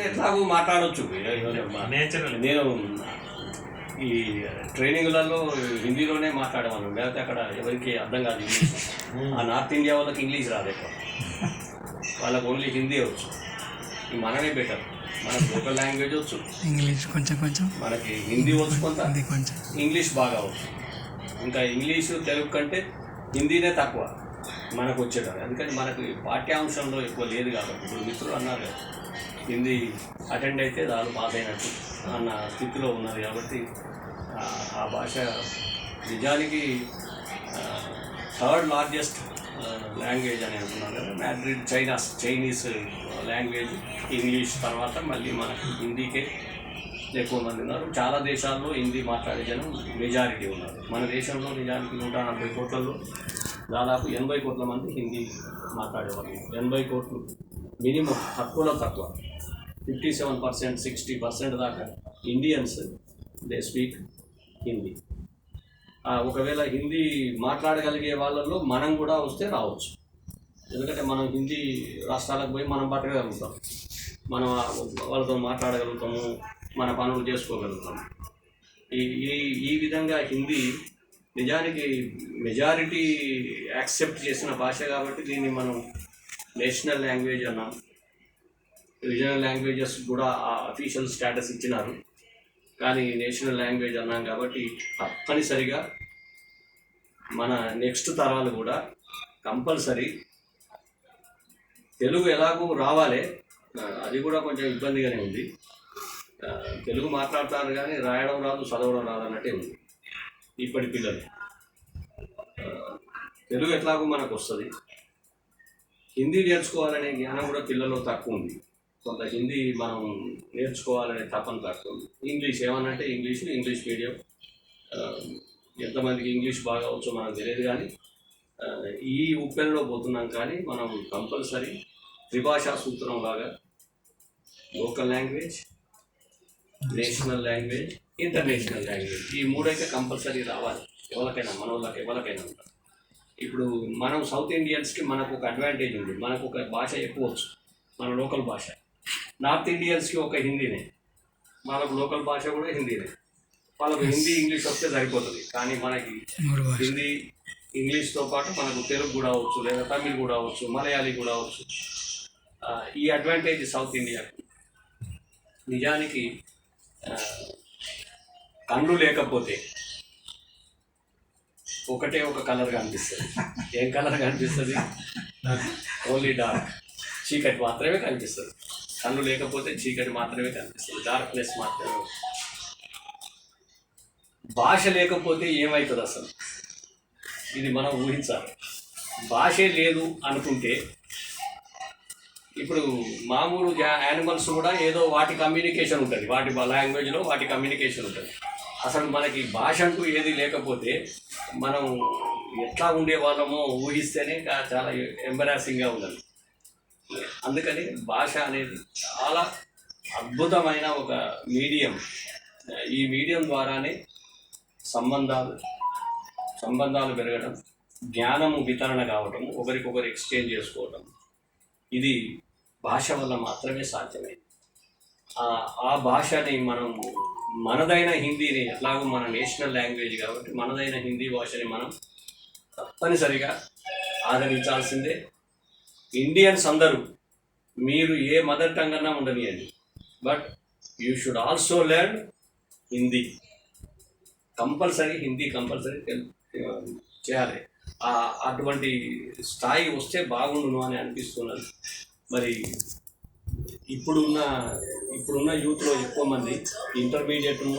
ఎట్లాగూ మాట్లాడవచ్చు. నేను ఈ ట్రైనింగ్లలో హిందీలోనే మాట్లాడేవాళ్ళు, లేకపోతే అక్కడ ఎవరికి అర్థం కాదు ఇంగ్లీష్. ఆ నార్త్ ఇండియా వాళ్ళకి ఇంగ్లీష్ రాదు ఎక్కువ, వాళ్ళకి ఓన్లీ హిందీ వచ్చు. మనమే బెటర్, మనకు లోకల్ లాంగ్వేజ్ వచ్చు, ఇంగ్లీష్ కొంచెం కొంచెం, మనకి హిందీ వచ్చు కొంత, కొంచెం ఇంగ్లీష్ బాగా వచ్చు. ఇంకా ఇంగ్లీషు తెలుగు కంటే హిందీనే తక్కువ మనకు వచ్చేటది. అందుకని మనకి పాఠ్యాంశంలో ఎక్కువ లేదు కాబట్టి ఇప్పుడు మిత్రులు అన్నారు హిందీ అటెండ్ అయితే దాని పాస్ అయినట్టు అన్న స్థితిలో ఉన్నది. కాబట్టి ఆ భాష నిజానికి థర్డ్ లార్జెస్ట్ లాంగ్వేజ్ అని అంటున్నాను కదా. మ్యాడ్రిడ్ చైనీస్ లాంగ్వేజ్ ఇంగ్లీష్ తర్వాత మళ్ళీ మనకి హిందీకే ఎక్కువ మంది ఉన్నారు. చాలా దేశాల్లో హిందీ మాట్లాడే జనం మెజారిటీ ఉన్నారు. మన దేశంలో నిజానికి 140 కోట్లలో దాదాపు 80 కోట్ల మంది హిందీ మాట్లాడేవాళ్ళు. 80 కోట్లు మినిమం, తక్కువలో తక్కువ 57%, 60% దాకా ఇండియన్స్ దే స్పీక్ హిందీ. ఒకవేళ హిందీ మాట్లాడగలిగే వాళ్ళల్లో మనం కూడా వస్తే రావచ్చు. ఎందుకంటే మనం హిందీ రాష్ట్రాలకు పోయి మనం బతకగలుగుతాం, మనం వాళ్ళతో మాట్లాడగలుగుతాము, మన పనులు చేసుకోగలుగుతాం. ఈ విధంగా హిందీ నిజానికి మెజారిటీ యాక్సెప్ట్ చేసిన భాష కాబట్టి దీన్ని మనం నేషనల్ లాంగ్వేజ్ అన్నాం. రీజనల్ లాంగ్వేజెస్ కూడా అఫీషియల్ స్టేటస్ ఇచ్చినారు, కానీ నేషనల్ లాంగ్వేజ్ అన్నాం కాబట్టి తప్పనిసరిగా మన నెక్స్ట్ తరాలు కూడా కంపల్సరీ తెలుగు ఎలాగూ రావాలి. అది కూడా కొంచెం ఇబ్బందిగానే ఉంది. తెలుగు మాట్లాడతారు కానీ రాయడం రాదు, చదవడం రాదు అన్నట్టే ఉంది ఇప్పటి పిల్లలు. తెలుగు ఎట్లాగూ మనకు వస్తుంది, హిందీ నేర్చుకోవాలనే జ్ఞానం కూడా పిల్లల్లో తక్కువ ఉంది. కొంత హిందీ మనం నేర్చుకోవాలనే తపన తక్కువ ఉంది. ఇంగ్లీష్ ఏమన్నంటే ఇంగ్లీష్ మీడియం, ఎంతమందికి ఇంగ్లీష్ బాగా వచ్చో మనకు తెలియదు. కానీ ఈ ఉప్పెనలో పోతున్నాం. కానీ మనం కంపల్సరీ త్రిభాషా సూత్రం లాగా local language, national language, international language, ఈ మూడైతే కంపల్సరీ రావాలి ఎవరికైనా, మన వాళ్ళకి ఎవరికైనా ఉంటారు. ఇప్పుడు మనం సౌత్ ఇండియన్స్కి మనకు ఒక అడ్వాంటేజ్ ఉంది, మనకు ఒక భాష ఎక్కువ వచ్చు, మన లోకల్ భాష. నార్త్ ఇండియన్స్కి ఒక హిందీనే, మనకు లోకల్ భాష కూడా హిందీనే. వాళ్ళకు హిందీ ఇంగ్లీష్ వస్తే సరిపోతుంది. కానీ మనకి హిందీ ఇంగ్లీష్తో పాటు మనకు తెలుగు కూడా వచ్చు, లేదా తమిళ్ కూడా వచ్చు, మలయాళీ కూడా వచ్చు. ఈ అడ్వాంటేజ్ సౌత్ ఇండియాకు. నిజానికి కళ్ళు లేకపోతే ఒకటే ఒక కలర్ కనిపిస్తుంది. ఏం కలర్ కనిపిస్తుంది? ఓన్లీ డార్క్, చీకటి మాత్రమే కనిపిస్తుంది. కళ్ళు లేకపోతే చీకటి మాత్రమే కనిపిస్తుంది, డార్క్నెస్ మాత్రమే. భాష లేకపోతే ఏమవుతుంది అసలు? ఇది మనం ఊహించాలి. భాషే లేదు అనుకుంటే ఇప్పుడు మామూలు యానిమల్స్ కూడా ఏదో వాటి కమ్యూనికేషన్ ఉంటుంది, వాటి లాంగ్వేజ్లో వాటి కమ్యూనికేషన్ ఉంటుంది. అసలు మనకి భాష అంటూ ఏది లేకపోతే మనం ఎట్లా ఉండేవాళ్ళమో ఊహిస్తేనే చాలా ఎంబరాసింగ్గా ఉన్నది. అందుకని భాష అనేది చాలా అద్భుతమైన ఒక మీడియం. ఈ మీడియం ద్వారానే సంబంధాలు పెరగడం, జ్ఞానము వితరణ కావటం, ఒకరికొకరు ఎక్స్చేంజ్ చేసుకోవటం, ఇది భాష వల్ల మాత్రమే సాధ్యమైంది. ఆ భాషని మనం మనదైన హిందీని, ఎట్లాగో మన నేషనల్ లాంగ్వేజ్ కాబట్టి మనదైన హిందీ భాషని మనం తప్పనిసరిగా ఆదరించాల్సిందే. ఇండియన్స్ అందరూ మీరు ఏ మదర్ టంగ్ అన్నా ఉండనియండి, but you should also learn Hindi. Compulsory Hindi compulsory చేయాలి. అటువంటి స్థాయి వస్తే బాగుండును అని అనిపిస్తున్నది. మరి ఇప్పుడున్న యూత్లో ఎక్కువ మంది ఇంటర్మీడియట్ను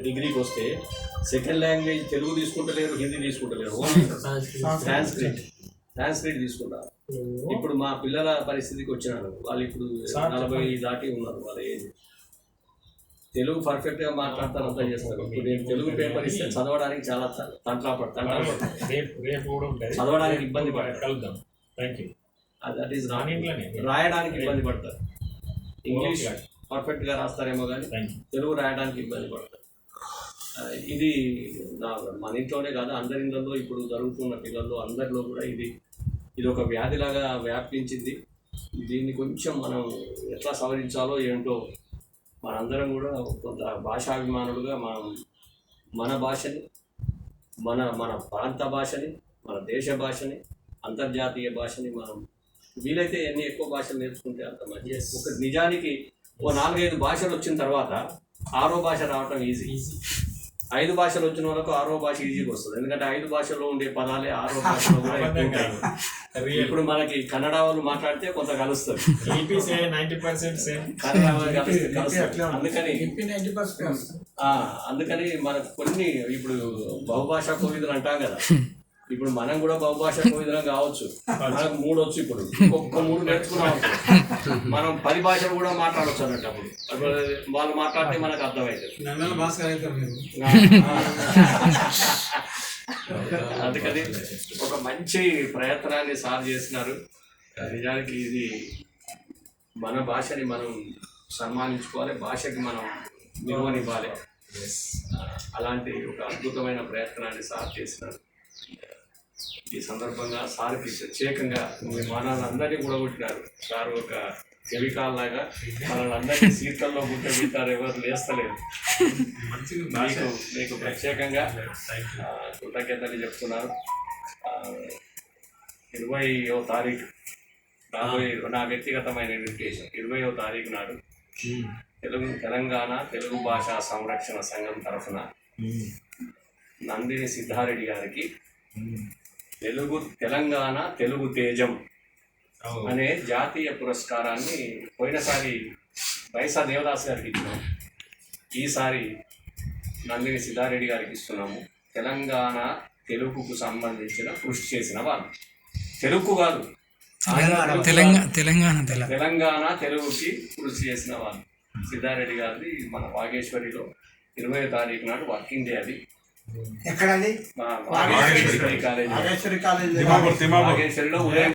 డిగ్రీకి వస్తే సెకండ్ లాంగ్వేజ్ తెలుగు తీసుకుంటలేరు, హిందీ తీసుకుంటలేరు, ఓన్లీ సాంస్క్రిట్ తీసుకుంటారు. ఇప్పుడు మా పిల్లల పరిస్థితికి వచ్చినారు, వాళ్ళు ఇప్పుడు 40 దాటి ఉన్నారు. వాళ్ళ ఏజ్ తెలుగు పర్ఫెక్ట్గా మాట్లాడతారు, అంతా చేస్తారు. ఇప్పుడు నేను తెలుగు పేపర్ ఇస్తే చదవడానికి చాలా చదవడానికి ఇబ్బంది పడతారు. దట్ ఈస్ రాయడానికి ఇబ్బంది పడతారు. ఇంగ్లీష్ పర్ఫెక్ట్గా రాస్తారేమో కానీ తెలుగు రాయడానికి ఇబ్బంది పడతారు. ఇది మన ఇంట్లోనే కాదు, అందరి ఇళ్ళల్లో ఇప్పుడు జరుగుతున్న పిల్లల్లో అందరిలో కూడా ఇది ఒక వ్యాధిలాగా వ్యాపించింది. దీన్ని కొంచెం మనం ఎట్లా సవరించాలో ఏంటో మనందరం కూడా కొంత భాషాభిమానులుగా మన భాషని మన ప్రాంత భాషని, మన దేశ భాషని, అంతర్జాతీయ భాషని మనం వీలైతే ఎన్ని ఎక్కువ భాషలు నేర్చుకుంటే అంత మంచి. ఒక నిజానికి ఓ 4-5 భాషలు వచ్చిన తర్వాత 6వ భాష రావటం ఈజీ. 5 భాషలు వచ్చిన వాళ్ళకు 6వ భాష ఈజీగా వస్తుంది, ఎందుకంటే 5 భాషల్లో ఉండే పదాలే 6వ భాషలో కూడా ఎక్కువ ఉంటాయి. ఇప్పుడు మనకి కన్నడ వాళ్ళు మాట్లాడితే కొంత కలుస్తుంది, కన్నడ వాళ్ళు కలుస్తుంది. అందుకని మనకు కొన్ని ఇప్పుడు బహుభాషా కోవిదులు అంటాం కదా, ఇప్పుడు మనం కూడా బహుభాషా కోవిదులం కావచ్చు. మనకు 3 వచ్చు, ఇప్పుడు ఒక్క 3 నేర్చుకున్నాం, మనం 10 భాషలు కూడా మాట్లాడవచ్చు అన్నట్టు. అప్పుడు వాళ్ళు మాట్లాడితే మనకు అర్థమవుతుంది. అందుకని ఒక మంచి ప్రయత్నాన్ని సార్ చేసినారు. నిజానికి ఇది మన భాషని మనం సన్మానించుకోవాలి, భాషకి మనం విలువనివ్వాలి. అలాంటి ఒక అద్భుతమైన ప్రయత్నాన్ని సార్ చేసినారు. ఈ సందర్భంగా సార్కి ప్రత్యేకంగా మనల్ని కూడా కొట్టినారు. సార్ ఒక కెమికల్ లాగా మనల్ని అందరినీ సీట్లలో గుట్టబెట్టారు, ఎవరు లేస్తలేదు. మీకు ప్రత్యేకంగా కృతజ్ఞతలు చెప్తున్నారు. 20వ తారీఖు నా వ్యక్తిగతమైన ఇన్విటేషన్. 20వ తారీఖు నాడు తెలంగాణ తెలుగు భాషా సంరక్షణ సంఘం తరఫున నందిని సిద్ధారెడ్డి గారికి తెలంగాణ తెలుగు తేజం అనే జాతీయ పురస్కారాన్ని పోయినసారి వైసా దేవదాస్ గారికి ఇచ్చినాం, ఈసారి నందిని సిద్ధారెడ్డి గారికి ఇస్తున్నాము. తెలంగాణ తెలుగుకు సంబంధించిన కృషి చేసిన వాళ్ళు, తెలుగు కాదు తెలంగాణ తెలుగుకి కృషి చేసిన వాళ్ళు సిద్ధారెడ్డి గారిది మన వాగేశ్వరిలో 20వ తారీఖు నాడు వర్కింగ్ డే. అది ఎక్కడది? వాగేశ్వరి కాలేజీ, వాగేశ్వరిలో ఉదయం